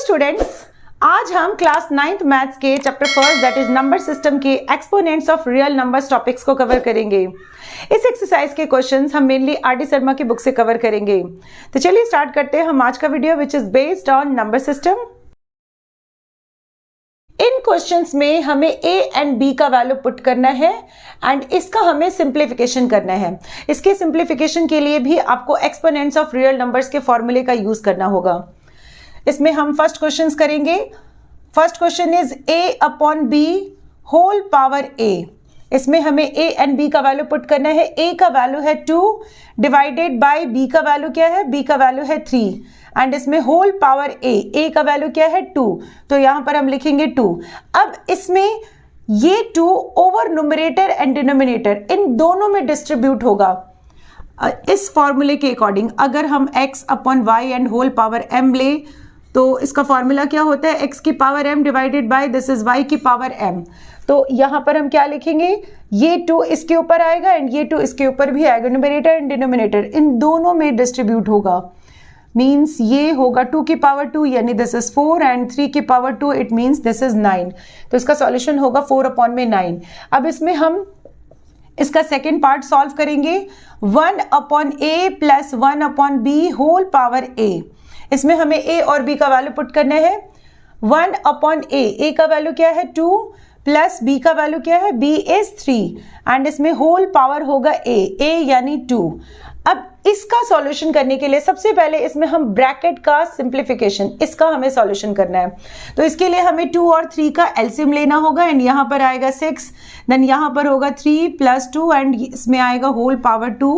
Students, आज हम class 9th maths के chapter first that is number system के exponents of real numbers topics को कवर करेंगे। इस एक्सरसाइज के क्वेश्चंस हम मेनली आर.डी. शर्मा की बुक से कवर करेंगे। तो चलिए स्टार्ट करते हैं हम आज का video which is based on number system. In questions में हमें a एंड b का वैल्यू पुट करना है एंड इसका हमें सिंप्लीफिकेशन करना है। इसके सिंप्लीफिकेशन के लिए भी आपको एक्सपोनेंट्स ऑफ रियल नंबर्स के फॉर्मूले का यूज करना होगा। इसमें हम फर्स्ट क्वेश्चंस करेंगे। First question is a upon b whole power a। इसमें हमें a एंड b का वैल्यू पुट करना है। a का वैल्यू है 2 डिवाइडेड बाय b का वैल्यू क्या है, b का वैल्यू है 3 एंड इसमें होल पावर a का वैल्यू क्या है 2, तो यहां पर हम लिखेंगे 2। अब इसमें ये 2 ओवर न्यूमरेटर एंड डिनोमिनेटर इन दोनों में डिस्ट्रीब्यूट होगा। इस फॉर्मूले के अकॉर्डिंग अगर हम x upon y and whole power m ले तो इसका फॉर्मूला क्या होता है, x की power m divided by this is y की पावर m। तो यहां पर हम क्या लिखेंगे, ये 2 इसके ऊपर आएगा एंड ये 2 इसके ऊपर भी आएगा। न्यूमरेटर एंड डिनोमिनेटर इन दोनों में डिस्ट्रीब्यूट होगा, मीन्स ये होगा 2 की पावर 2 यानी दिस इज 4 एंड 3 की power 2 it means this is 9। तो इसका सॉल्यूशन होगा 4 अपॉन में 9। अब इसमें हम इसका सेकेंड पार्ट सॉल्व करेंगे। 1 upon a plus 1 upon b whole power a। इसमें हमें a और b का वैल्यू पुट करना है। 1 अपॉन a का वैल्यू क्या है 2 प्लस b का वैल्यू क्या है, b इज 3 एंड इसमें होल पावर होगा a यानी 2। अब इसका सॉल्यूशन करने के लिए सबसे पहले इसमें हम ब्रैकेट का सिंप्लीफिकेशन, इसका हमें सॉल्यूशन करना है। तो इसके लिए हमें 2 और 3 का एलसीएम लेना होगा एंड यहाँ पर आएगा 6, देन यहाँ पर होगा 3 प्लस 2 एंड इसमें आएगा होल पावर 2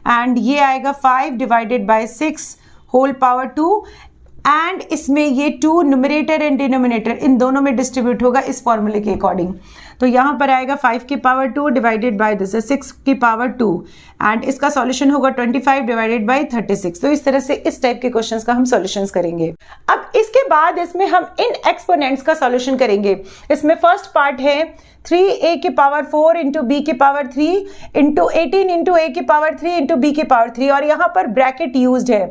एंड ये आएगा 5 divided by 6 whole power 2 and इसमें ये 2 न्यूमरेटर एंड डिनोमिनेटर इन दोनों में डिस्ट्रीब्यूट होगा इस फॉर्मूले के अकॉर्डिंग। तो यहाँ पर आएगा 5 की power 2 divided by this is 6 की पावर 2 एंड इसका सॉल्यूशन होगा 25 डिवाइडेड बाय 36। तो इस तरह से इस टाइप के क्वेश्चंस का हम सॉल्यूशंस करेंगे। अब इसके बाद इसमें हम इन एक्सपोनेंट्स का सॉल्यूशन करेंगे। इसमें फर्स्ट पार्ट है 3a की पावर 4 इंटू बी की पावर 3 इंटू 18 इंटू a की पावर 3 इंटू बी की पावर 3 और यहाँ पर ब्रैकेट यूज्ड है।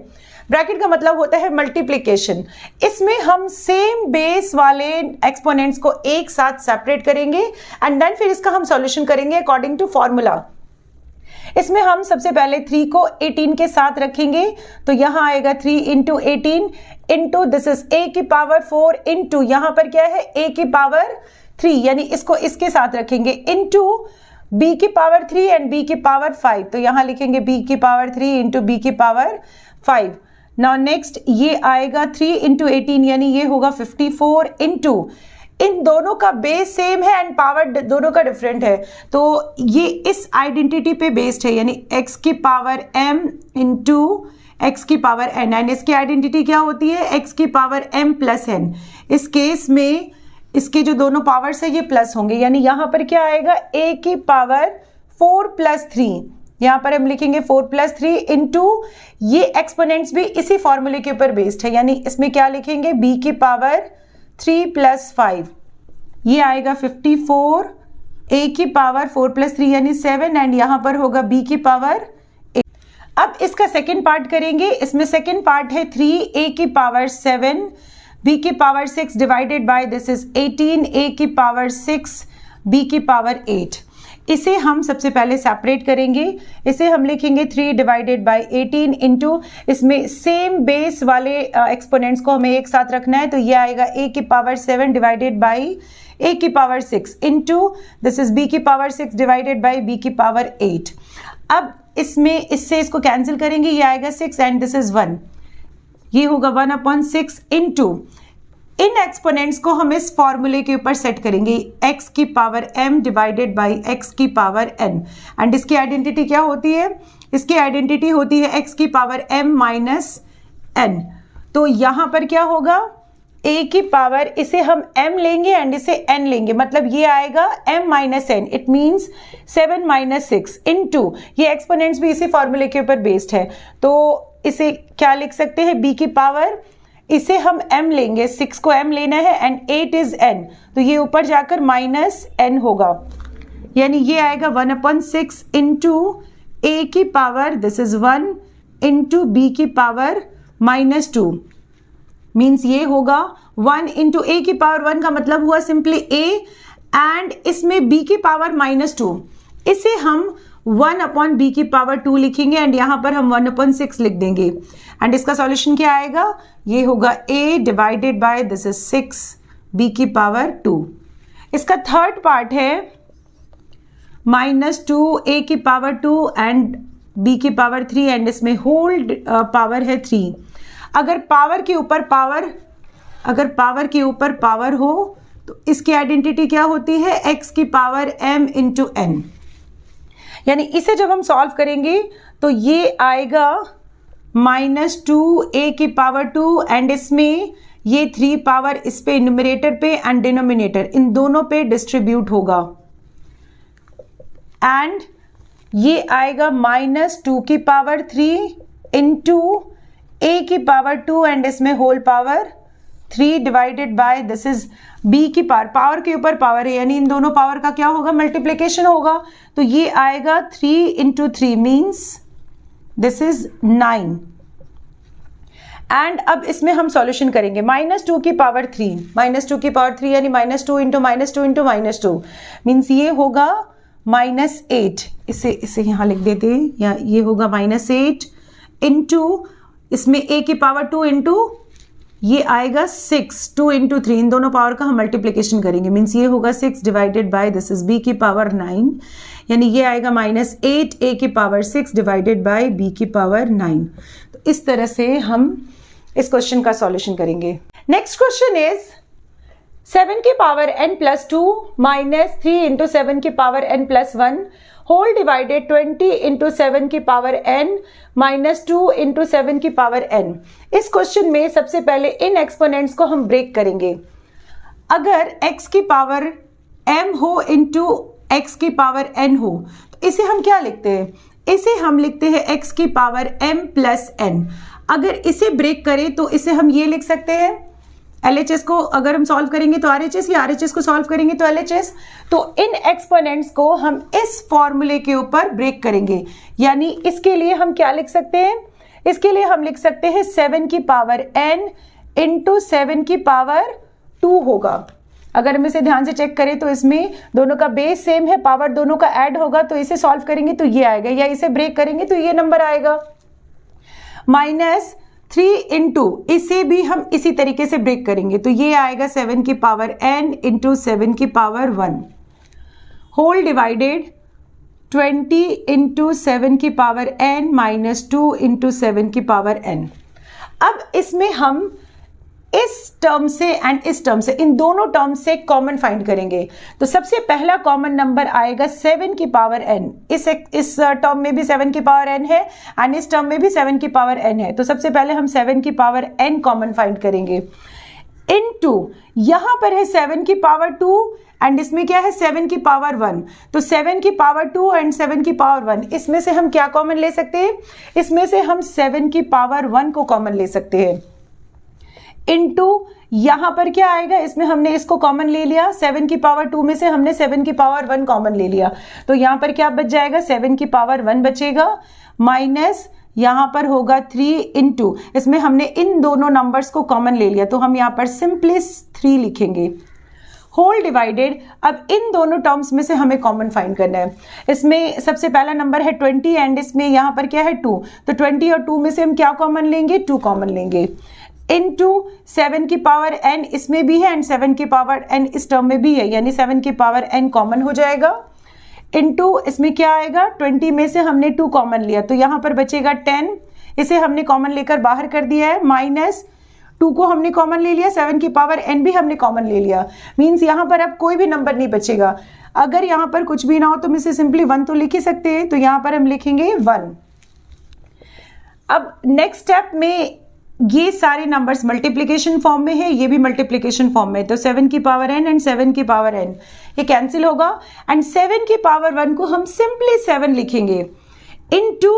ब्रैकेट का मतलब होता है मल्टीप्लिकेशन। इसमें हम सेम बेस वाले एक्सपोनेंट्स को एक साथ सेपरेट करेंगे एंड देन फिर इसका हम सॉल्यूशन करेंगे अकॉर्डिंग टू फॉर्मूला। इसमें हम सबसे पहले 3 को 18 के साथ रखेंगे तो यहां आएगा 3 into 18 into this is a की पावर 4 इंटू यहां पर क्या है a की पावर 3 यानी इसको इसके साथ रखेंगे इंटू b की पावर 3 एंड b की पावर 5। तो यहां लिखेंगे b की पावर 3 इंटू b की पावर 5। नाउ नेक्स्ट ये आएगा 3 इंटू 18 यानी ये होगा 54 इंटू, इन दोनों का बेस सेम है एंड पावर दोनों का डिफरेंट है तो ये इस आइडेंटिटी पे बेस्ड है यानी x की पावर m इंटू x की पावर n एंड इसकी आइडेंटिटी क्या होती है x की पावर m प्लस n। इस केस में इसके जो दोनों पावर्स है ये प्लस होंगे यानी यहां पर क्या आएगा a की पावर 4 प्लस 3, यहां पर हम लिखेंगे 4 प्लस 3 इंटू ये एक्सपोनेंट्स भी इसी फॉर्मूले के ऊपर बेस्ड है यानी इसमें क्या लिखेंगे b की पावर 3 प्लस 5, ये आएगा 54 a की पावर 4 प्लस 3 यानी 7 एंड यहां पर होगा b की पावर 8। अब इसका सेकेंड पार्ट करेंगे। इसमें सेकेंड पार्ट है 3a की पावर 7 b की power 6 divided by this is 18 a की पावर 6 b की पावर 8। इसे हम सबसे पहले सेपरेट करेंगे। इसे हम लिखेंगे 3 डिवाइडेड बाय 18 इंटू इसमें सेम बेस वाले एक्सपोनेंट्स को हमें एक साथ रखना है तो ये आएगा a की पावर 7 डिवाइडेड बाय a की power 6 into this is b की पावर 6 डिवाइडेड बाय b की पावर 8। अब इसमें इससे इसको कैंसिल करेंगे, ये आएगा 6 एंड दिस इज 1, ये होगा 1 अपॉन 6 इंटू इन एक्सपोनेंट्स को हम इस फॉर्मूले के ऊपर सेट करेंगे x की power m divided by x की पावर n एंड इसकी आइडेंटिटी क्या होती है, इसकी आइडेंटिटी होती है x की पावर m माइनस n। तो यहां पर क्या होगा a की पावर, इसे हम m लेंगे एंड इसे n लेंगे मतलब ये आएगा m minus n, it means 7 minus 6 into ये एक्सपोनेंट्स भी इसी फॉर्मूले के ऊपर बेस्ड है तो इसे क्या लिख सकते हैं b की पावर, इसे हम m लेंगे, 6 को m लेना है एंड 8 इज n तो ये ऊपर जाकर माइनस n होगा यानी ये आएगा 1 अपॉन 6 इंटू a की power this is 1 into b की पावर माइनस 2 मीन्स ये होगा 1 इंटू ए की पावर 1 का मतलब हुआ सिंपली ए, एंड इसमें बी की पावर -2, इसे हम 1 अपॉन बी की पावर 2 लिखेंगे एंड यहां पर हम 1/6 लिख देंगे। एंड इसका सॉल्यूशन क्या आएगा, ये होगा a divided by this is 6 b की पावर 2। इसका थर्ड पार्ट है -2 a की पावर 2 एंड b की पावर 3 एंड इसमें होल पावर है 3। अगर पावर के ऊपर पावर हो तो इसकी आइडेंटिटी क्या होती है, x की पावर m इंटू n। यानी इसे जब हम सॉल्व करेंगे तो ये आएगा -2 a की पावर 2 एंड इसमें ये 3 पावर इस पे न्यूमरेटर पे एंड डिनोमिनेटर इन दोनों पे डिस्ट्रीब्यूट होगा, एंड ये आएगा -2 की पावर 3 इंटू a की पावर 2 एंड इसमें whole power 3 divided by this is b की पावर के ऊपर पावर है, यानी इन दोनों पावर का क्या होगा, मल्टीप्लिकेशन होगा। तो ये आएगा 3 into 3 means this is 9। And अब इसमें हम सॉल्यूशन करेंगे -2 की पावर 3 यानी -2 इंटू -2 मीन्स ये होगा -8। इसे यहां लिख देते हैं, या ये होगा -8 इंटू इसमें a की पावर 2 इंटू ये आएगा 6, 2 इंटू 3 इन दोनों पावर का हम मल्टीप्लिकेशन करेंगे, मीन्स ये होगा 6 divided by this is b की पावर 9, यानी ये आएगा -8 a की पावर 6 डिवाइडेड बाय b की पावर 9। तो इस तरह से हम इस क्वेश्चन का सॉल्यूशन करेंगे। नेक्स्ट क्वेश्चन इज 7 की power n plus 2 minus 3 into 7 की power n plus 1 whole divided 20 into 7 की पावर n माइनस 2 इंटू 7 की पावर n। इस क्वेश्चन में सबसे पहले इन एक्सपोनेंट्स को हम ब्रेक करेंगे। अगर x की पावर m हो इंटू x की पावर n हो तो इसे हम क्या लिखते हैं, इसे हम लिखते हैं x की पावर m प्लस n। अगर इसे ब्रेक करें तो इसे हम ये लिख सकते हैं, LHS को अगर हम सॉल्व करेंगे तो RHS, या RHS को सॉल्व करेंगे तो LHS। तो इन एक्सपोनेंट्स को हम इस फॉर्मूले के ऊपर ब्रेक करेंगे, यानी इसके लिए हम क्या लिख सकते हैं, इसके लिए हम लिख सकते हैं 7 की पावर n इंटू 7 की पावर 2 होगा। अगर हम इसे ध्यान से चेक करें तो इसमें दोनों का बेस सेम है, पावर दोनों का ऐड होगा, तो इसे सॉल्व करेंगे तो ये आएगा, या इसे ब्रेक करेंगे तो ये नंबर आएगा। -3 इंटू इसे भी हम इसी तरीके से ब्रेक करेंगे तो ये आएगा 7 की पावर n इंटू 7 की पावर 1 होल डिवाइडेड 20 इंटू 7 की पावर n माइनस 2 इंटू 7 की पावर n। अब इसमें हम इस टर्म से एंड इस टर्म से, इन दोनों टर्म से कॉमन फाइंड करेंगे। तो सबसे पहला कॉमन नंबर आएगा 7 की पावर n। इस टर्म में भी 7 की पावर n है एंड इस टर्म में भी 7 की पावर n है, तो सबसे पहले हम 7 की पावर n कॉमन फाइंड करेंगे। इनटू यहां पर है 7 की पावर 2 एंड इसमें क्या है 7 की पावर 1, तो 7 की पावर 2 एंड 7 की पावर 1, इसमें से हम क्या कॉमन ले सकते हैं, इसमें से हम 7 की पावर 1 को कॉमन ले सकते हैं। इनटू यहां पर क्या आएगा, इसमें हमने इसको कॉमन ले लिया, 7 की पावर 2 में से हमने 7 की पावर 1 कॉमन ले लिया, तो यहां पर क्या बच जाएगा, 7 की पावर 1 बचेगा, माइनस यहां पर होगा 3 इंटू, इसमें हमने इन दोनों नंबर्स को कॉमन ले लिया तो हम यहां पर सिंपली 3 लिखेंगे, होल डिवाइडेड। अब इन दोनों टर्म्स में से हमें कॉमन फाइंड करना है। इसमें सबसे पहला नंबर है 20 एंड इसमें यहां पर क्या है 2, तो 20 और 2 में से हम क्या कॉमन लेंगे, 2 कॉमन लेंगे। इनटू 7 की पावर n इसमें भी है एंड 7 की पावर n इस टर्म में भी है, यानी 7 की पावर n कॉमन हो जाएगा। इनटू इसमें क्या आएगा, 20 में से हमने 2 कॉमन लिया तो यहां पर बचेगा 10, इसे हमने कॉमन लेकर बाहर कर दिया है, माइनस 2 को हमने कॉमन ले लिया, 7 की पावर n भी हमने कॉमन ले लिया, मीन्स यहां पर अब कोई भी नंबर नहीं बचेगा। अगर यहां पर कुछ भी ना हो तो हम इसे सिंपली 1 तो लिख ही सकते हैं, तो यहां पर हम लिखेंगे 1। अब नेक्स्ट स्टेप में ये सारे नंबर्स मल्टीप्लिकेशन फॉर्म में है, ये भी मल्टीप्लिकेशन फॉर्म में, तो 7 की पावर n एंड 7 की पावर n ये कैंसिल होगा एंड 7 की पावर 1 को हम सिंपली 7 लिखेंगे इनटू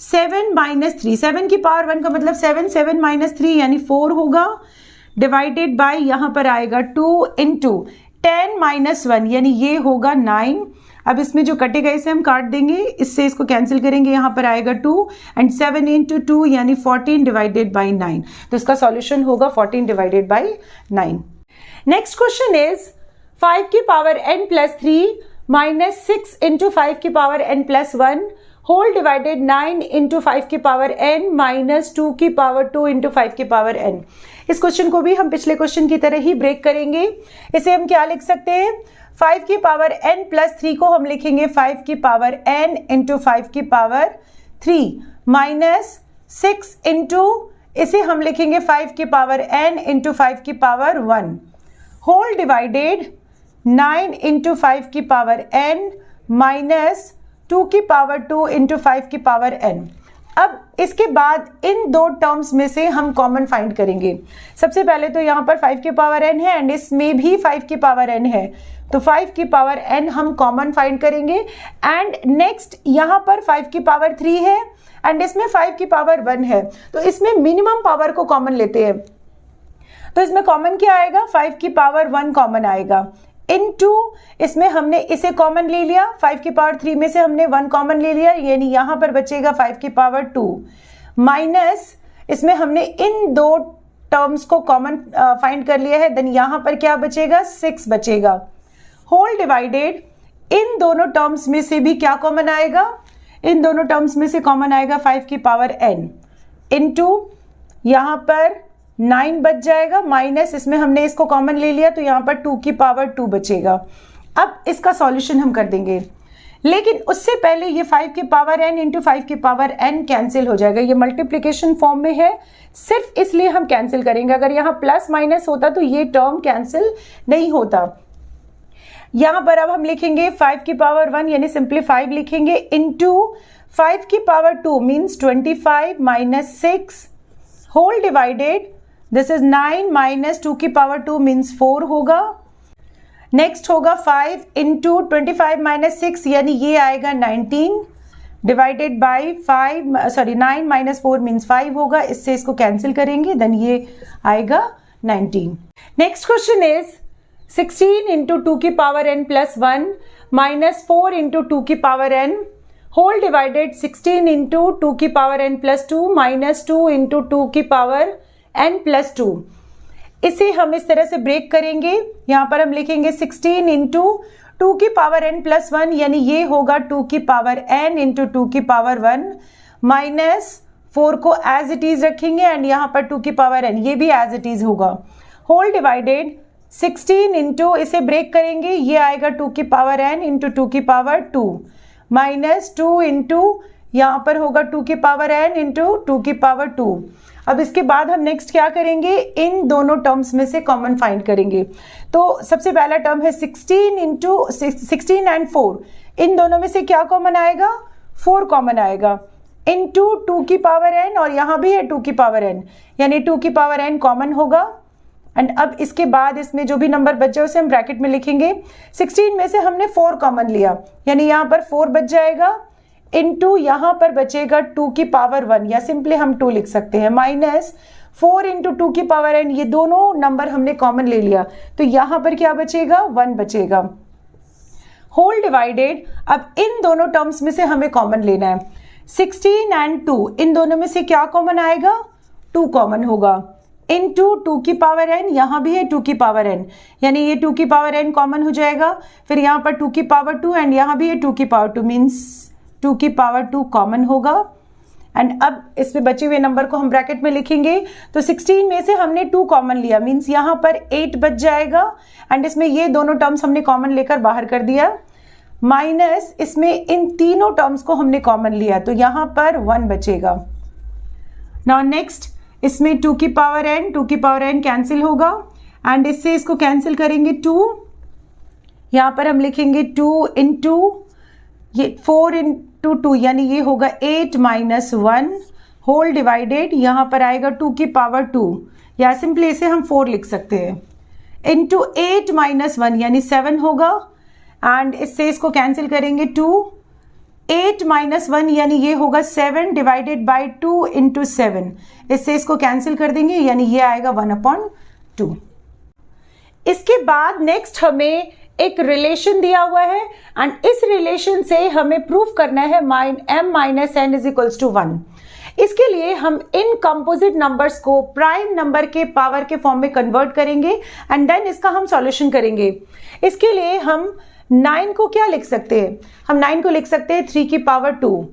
7 माइनस 3, 7 की पावर 1 का मतलब 7, 7 माइनस 3 यानी 4 होगा, डिवाइडेड बाय यहां पर आएगा 2 इंटू 10 माइनस 1 यानी ये होगा 9 अब इसमें जो कटेगा इसे हम काट देंगे, इससे इसको कैंसिल करेंगे, यहाँ पर आएगा 2 एंड 7 इंटू 2 यानी 14 डिवाइडेड बाई 9। तो इसका सॉल्यूशन होगा 14 divided by 9। Next question is 5 की power n plus 3 minus 6 into 5 की power n plus 1 whole divided 9 into 5 की पावर n माइनस 2 की पावर 2 इंटू 5 की पावर n। इस क्वेश्चन को भी हम पिछले क्वेश्चन की तरह ही ब्रेक करेंगे। इसे हम क्या लिख सकते हैं, 5 की पावर n प्लस 3 को हम लिखेंगे 5 की पावर n इंटू 5 की पावर 3 माइनस 6 इंटू, इसे हम लिखेंगे 5 की पावर n इंटू 5 की पावर 1 होल डिवाइडेड 9 इंटू 5 की पावर n माइनस 2 की पावर 2 इंटू 5 की पावर n। अब इसके बाद इन दो टर्म्स में से हम कॉमन फाइंड करेंगे। सबसे पहले तो यहाँ पर 5 की पावर n है एंड इसमें भी 5 की पावर n है, तो 5 की पावर n हम कॉमन फाइंड करेंगे। एंड नेक्स्ट यहाँ पर 5 की पावर 3 है एंड इसमें 5 की पावर 1 है, तो इसमें मिनिमम पावर को कॉमन लेते हैं। तो इसमें कॉमन क्या आएगा, 5 की पावर 1 कॉमन आएगा इनटू, इसमें हमने इसे कॉमन ले लिया, 5 की पावर 3 में से हमने 1 कॉमन ले लिया, यानी यहां पर बचेगा 5 की पावर 2 माइनस, इसमें हमने इन दो टर्म्स को कॉमन फाइंड कर लिया है, देन यहां पर क्या बचेगा, 6 बचेगा होल डिवाइडेड, इन दोनों टर्म्स में से भी क्या कॉमन आएगा, इन दोनों टर्म्स में से कॉमन आएगा 5 की पावर n इनटू, यहां पर 9 बच जाएगा माइनस, इसमें हमने इसको कॉमन ले लिया तो यहाँ पर 2 की पावर 2 बचेगा। अब इसका सॉल्यूशन हम कर देंगे, लेकिन उससे पहले ये 5 की पावर n इंटू 5 की पावर n कैंसिल हो जाएगा। ये मल्टीप्लिकेशन फॉर्म में है, सिर्फ इसलिए हम कैंसिल करेंगे। अगर यहाँ प्लस माइनस होता तो ये टर्म कैंसिल नहीं होता। यहाँ पर अब हम लिखेंगे 5 की पावर 1 यानी सिंपली 5 लिखेंगे इनटू 5 की power 2 means 25 minus 6 whole divided, this is 9 minus 2 की पावर 2 मीन्स 4 होगा। नेक्स्ट होगा 5 इंटू 25 माइनस 6 यानी ये आएगा 19 डिवाइडेड बाई 9 माइनस 4 मीन्स 5 होगा, इससे इसको कैंसिल करेंगे, देन ये आएगा 19। नेक्स्ट क्वेश्चन इज 16 इंटू 2 की power n plus 1 minus 4 into 2 की power n whole divided 16 into 2 की power n plus 2 minus 2 into 2 की पावर n प्लस 2। इसे हम इस तरह से ब्रेक करेंगे, यहाँ पर हम लिखेंगे 16 इंटू 2 की पावर n प्लस 1 यानी ये होगा 2 की पावर n इंटू 2 की पावर 1 माइनस 4 को एज इट इज रखेंगे एंड यहाँ पर 2 की पावर n ये भी एज इट इज होगा होल डिवाइडेड 16 इंटू, इसे ब्रेक करेंगे, ये आएगा 2 की पावर n इंटू 2 की पावर 2 माइनस 2 इंटू, यहाँ पर होगा 2 की पावर n इंटू 2 की पावर 2। अब इसके बाद हम नेक्स्ट क्या करेंगे, इन दोनों टर्म्स में से कॉमन फाइंड करेंगे। तो सबसे पहला टर्म है 16 इंटू 16 एंड 4, इन दोनों में से क्या कॉमन आएगा, 4 कॉमन आएगा इंटू 2 की पावर n और यहाँ भी है 2 की पावर n यानी 2 की पावर n कॉमन होगा। एंड अब इसके बाद इसमें जो भी नंबर बच जाए उसे हम ब्रैकेट में लिखेंगे। 16 में से हमने 4 कॉमन लिया यानी यहाँ पर 4 बच जाएगा इनटू, यहाँ पर बचेगा 2 की पावर 1 या सिंपली हम 2 लिख सकते हैं माइनस 4 इंटू 2 की पावर n, ये दोनों नंबर हमने कॉमन ले लिया तो यहाँ पर क्या बचेगा, 1 बचेगा होल डिवाइडेड। अब इन दोनों टर्म्स में से हमें कॉमन लेना है, 16 एंड 2, इन दोनों में से क्या कॉमन आएगा, 2 कॉमन होगा इनटू 2 की पावर n, यहाँ भी है 2 की पावर n यानी ये 2 की पावर n कॉमन हो जाएगा, फिर यहाँ पर 2 की पावर 2 एंड यहाँ भी है 2 की पावर 2 मीन्स 2 की पावर 2 कॉमन होगा। एंड अब इसमें बचे हुए नंबर को हम ब्रैकेट में लिखेंगे, तो 16 में से हमने 2 कॉमन लिया मीन्स यहाँ पर 8 बच जाएगा एंड इसमें ये दोनों टर्म्स हमने कॉमन लेकर बाहर कर दिया माइनस, इसमें इन तीनों टर्म्स को हमने कॉमन लिया तो यहाँ पर 1 बचेगा। नाउ नेक्स्ट इसमें 2 की पावर n कैंसिल होगा एंड इससे इसको कैंसिल करेंगे 2, यहाँ पर हम लिखेंगे 2 इंटू ये 4 इंटू 2 यानी ये होगा 8 माइनस 1 होल डिवाइडेड, यहाँ पर आएगा 2 की पावर 2 या सिंपली इसे हम 4 लिख सकते हैं इंटू 8 माइनस 1 यानी 7 होगा एंड इससे इसको कैंसिल करेंगे 2, 8 माइनस 1 यानी ये होगा 7 डिवाइडेड बाई 2 इंटू 7, इससे इसको कैंसिल कर देंगे यानी ये आएगा 1/2। इसके बाद नेक्स्ट हमें एक रिलेशन दिया हुआ है एंड इस रिलेशन से हमें प्रूव करना है m minus n is equals to 1। इसके लिए हम इन कंपोजिट नंबर्स को प्राइम नंबर के पावर के फॉर्म में कन्वर्ट करेंगे एंड देन इसका हम सॉल्यूशन करेंगे। इसके लिए हम 9 को क्या लिख सकते हैं, हम 9 को लिख सकते हैं 3 की पावर 2,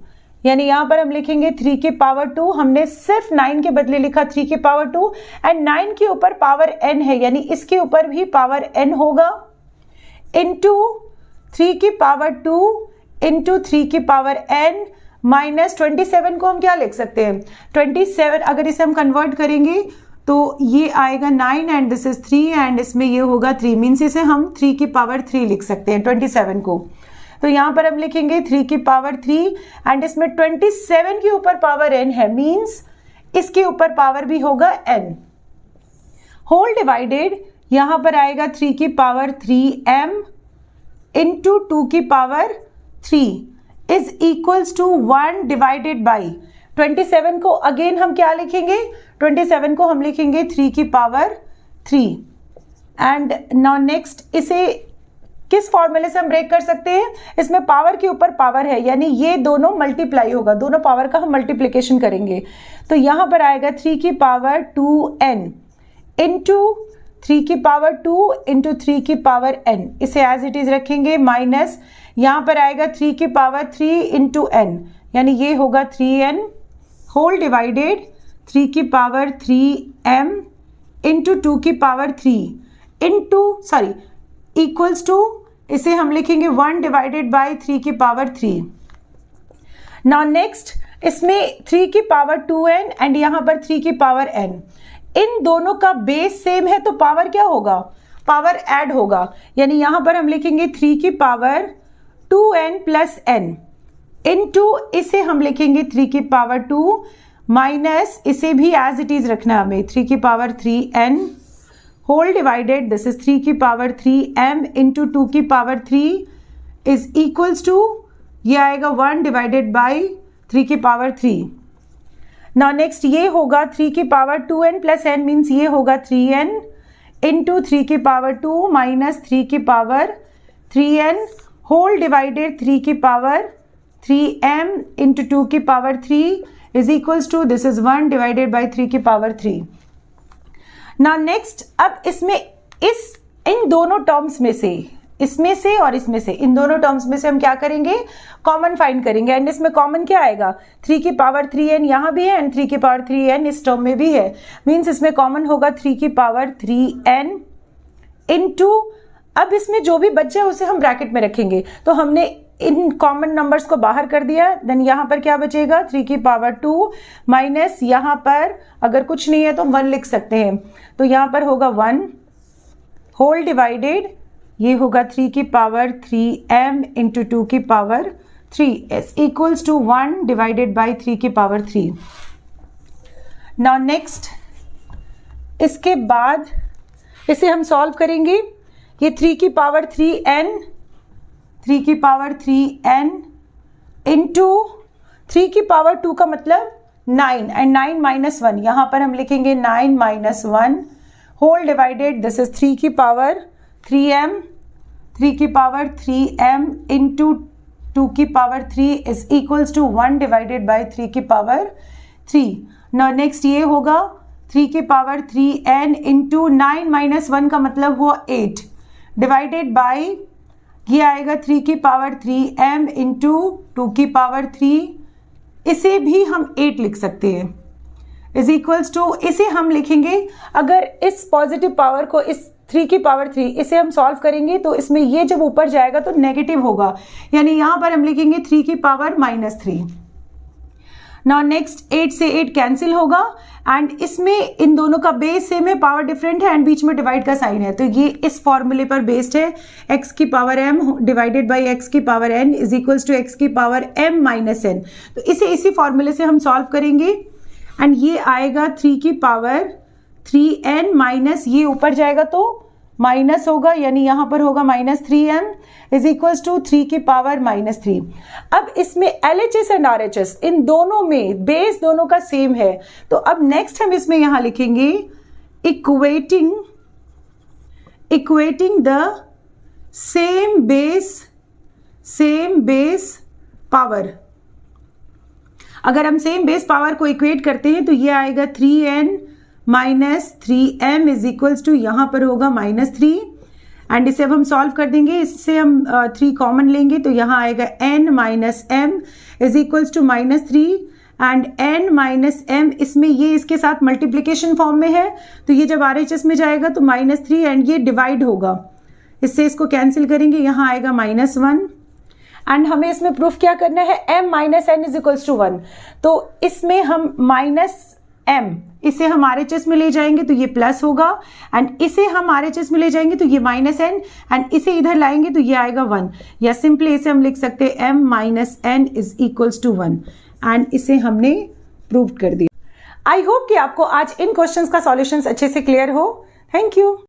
यानी यहां पर हम लिखेंगे 3 की पावर 2, हमने सिर्फ 9 के बदले लिखा 3 की पावर 2 एंड 9 के ऊपर पावर n है, यानी इसके ऊपर भी पावर n होगा इंटू 3 की पावर 2 इंटू 3 की पावर n माइनस 27 को हम क्या लिख सकते हैं 27, अगर इसे हम कन्वर्ट करेंगे तो ये आएगा 9 एंड दिस इज 3 एंड इसमें ये होगा 3, मीन्स इसे हम 3 की पावर 3 लिख सकते हैं 27 को। तो यहां पर हम लिखेंगे 3 की पावर 3 एंड इसमें 27 के ऊपर पावर n है, मीन्स इसके ऊपर पावर भी होगा n। होल डिवाइडेड यहां पर आएगा 3 की पावर 3m इंटू 2 की power 3 is equals to 1 divided by 27 को अगेन हम क्या लिखेंगे, 27 को हम लिखेंगे 3 की पावर 3 एंड नाउ नेक्स्ट इसे किस फॉर्मूले से हम ब्रेक कर सकते हैं, इसमें पावर के ऊपर पावर है, यानी ये दोनों मल्टीप्लाई होगा, दोनों पावर का हम मल्टीप्लिकेशन करेंगे। तो यहां पर आएगा 3 की पावर 2n इंटू 3 की पावर 2 इंटू 3 की पावर n, इसे एज इट इज रखेंगे, माइनस यहां पर आएगा 3 की पावर 3 इंटू n, यानी ये होगा 3n होल डिवाइडेड 3 की पावर 3m इंटू 2 की पावर 3 इंटू इक्वल्स टू, इसे हम लिखेंगे 1 डिवाइडेड बाई 3 की पावर 3। नाउ नेक्स्ट इसमें 3 की पावर 2n एंड यहां पर 3 की पावर n, इन दोनों का बेस सेम है तो पावर क्या होगा, पावर ऐड होगा, यानी यहां पर हम लिखेंगे 3 की power 2n plus n into इसे हम लिखेंगे 3 की पावर 2 माइनस इसे भी एज इट इज रखना हमें 3 की power 3n whole divided this is 3 की पावर 3m इंटू 2 की पावर 3 इज इक्वल्स टू, ये आएगा 1 डिवाइडेड बाई 3 की पावर 3। नाउ नेक्स्ट ये होगा 3 की power 2n plus n, means ये होगा 3n इंटू 3 की पावर 2 माइनस 3 की पावर 3n होल डिवाइडेड 3 की पावर 3m इंटू 2 की power 3 is equals to, this is 1 divided by 3 की पावर 3। नाउ नेक्स्ट अब इसमें इन दोनों टर्म्स में से, इसमें से और इसमें से, इन दोनों टर्म्स में से हम क्या करेंगे, कॉमन फाइंड करेंगे एंड इसमें कॉमन क्या आएगा, 3 की पावर 3n यहां भी है एंड 3 की पावर 3n इस टर्म में भी है, मीन्स इसमें कॉमन होगा 3 की पावर 3n इंटू, अब इसमें जो भी बचा है उसे हम ब्रैकेट में रखेंगे, तो हमने इन कॉमन नंबर्स को बाहर कर दिया, देन यहां पर क्या बचेगा 3 की पावर 2 माइनस यहां पर अगर कुछ नहीं है तो 1 लिख सकते हैं, तो यहां पर होगा 1 होल डिवाइडेड, ये होगा 3 की पावर 3m इंटू 2 की power 3 is equals to 1 divided by 3 की पावर 3। नाउ नेक्स्ट इसके बाद इसे हम सॉल्व करेंगे, ये 3 की पावर 3n इंटू 3 की पावर 2 का मतलब 9 एंड 9 माइनस 1, यहां पर हम लिखेंगे 9 minus 1 whole divided this is 3 की पावर 3m इंटू 2 की power 3 is equals to 1 divided by 3 की पावर 3। नाउ नेक्स्ट ये होगा 3 की पावर 3n इंटू 9 माइनस 1 का मतलब हुआ 8 डिवाइडेड बाई, ये आएगा 3 की पावर 3m इंटू 2 की पावर 3, इसे भी हम 8 लिख सकते हैं इज इक्वल्स टू, इसे हम लिखेंगे, अगर इस पॉजिटिव पावर को इस 3 की पावर 3 इसे हम सॉल्व करेंगे तो इसमें ये जब ऊपर जाएगा तो नेगेटिव होगा, यानी यहां पर हम लिखेंगे 3 की पावर माइनस 3। नाउ नेक्स्ट 8 से 8 कैंसिल होगा एंड इसमें इन दोनों का बेस सेम है, पावर डिफरेंट है एंड बीच में डिवाइड का साइन है, तो ये इस फॉर्मूले पर बेस्ड है, x की power m divided by x की power n is equals to x की पावर m माइनस n। तो इसे इसी फॉर्मूले से हम सॉल्व करेंगे एंड ये आएगा 3 की पावर 3n माइनस, ये ऊपर जाएगा तो माइनस होगा, यानी यहां पर होगा minus 3m is equals to 3 की पावर माइनस 3। अब इसमें LHS एंड RHS इन दोनों में बेस दोनों का सेम है, तो अब नेक्स्ट हम इसमें यहां लिखेंगे equating the same base power. अगर हम सेम बेस पावर को इक्वेट करते हैं तो ये आएगा 3n minus 3m is equals to, यहां पर होगा -3, एंड इसे अब हम सॉल्व कर देंगे, इससे हम 3 कॉमन लेंगे तो यहां आएगा n minus m is equals to -3, and n minus m, इसमें ये इसके साथ मल्टीप्लीकेशन फॉर्म में है तो ये जब RHS में जाएगा तो -3 एंड ये डिवाइड होगा, इससे इसको कैंसिल करेंगे, यहां आएगा -1, एंड हमें इसमें प्रूफ क्या करना है, m minus n is equals to 1, तो इसमें हम -m इसे हम RHS में ले जाएंगे तो ये प्लस होगा, एंड इसे हम RHS में ले जाएंगे तो ये -n, एंड इसे इधर लाएंगे तो ये आएगा 1, या सिंपली इसे हम लिख सकते हैं m minus n is equals to 1, and इसे हमने प्रूव कर दिया। आई होप कि आपको आज इन क्वेश्चंस का सॉल्यूशंस अच्छे से क्लियर हो। Thank you.